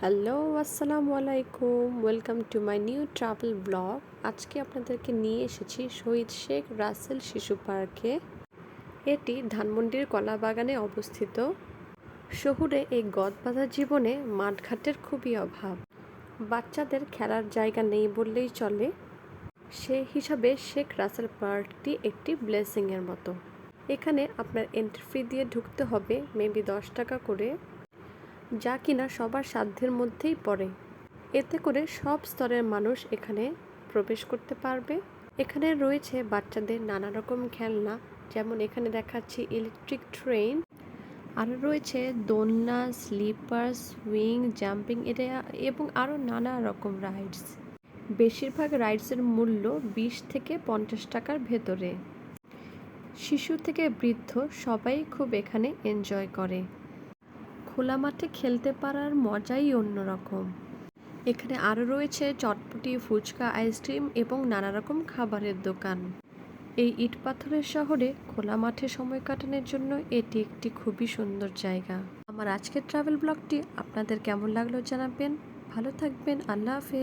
Hello, আসসালামু আলাইকুম। Welcome to my new travel blog. আজকে আপনাদেরকে নিয়ে এসেছি শহীদ শেখ রাসেল শিশু পার্কে। এটি ধানমন্ডির কলাবাগানে অবস্থিত। শহুরে এই গদবাঁধা জীবনে মাঠঘাটের খুবই অভাব। বাচ্চাদের খেলার জায়গা নেই বললেই চলে। সেই হিসাবে শেখ রাসেল পার্কটি একটি ব্লেসিংয়ের মতো। এখানে আপনার এন্ট্রি ফি দিয়ে ঢুকতে হবে মেবি 10 টাকা করে, যা কিনা সবার সাধ্যের মধ্যেই পড়ে। এতে করে সব স্তরের মানুষ এখানে প্রবেশ করতে পারবে। এখানে রয়েছে বাচ্চাদের নানা রকম খেলনা, যেমন এখানে দেখাচ্ছি ইলেকট্রিক ট্রেন, আরও রয়েছে দোলনা, স্লিপার, সুইং, জাম্পিং এরিয়া এবং আরও নানা রকম রাইডস। বেশিরভাগ রাইডসের মূল্য 20 থেকে 50 টাকার ভেতরে। শিশু থেকে বৃদ্ধ সবাই খুব এখানে এনজয় করে। খোলা মাঠে খেলতে পারার মজাই অন্যরকম। এখানে আরও রয়েছে চটপটি, ফুচকা, আইসক্রিম এবং নানা রকম খাবারের দোকান। এই ইট পাথরের শহরে খোলা মাঠে সময় কাটানোর জন্য এটি একটি খুবই সুন্দর জায়গা। আমার আজকের ট্রাভেল ব্লগটি আপনাদের কেমন লাগলো জানাবেন। ভালো থাকবেন। আল্লাহ হাফেজ।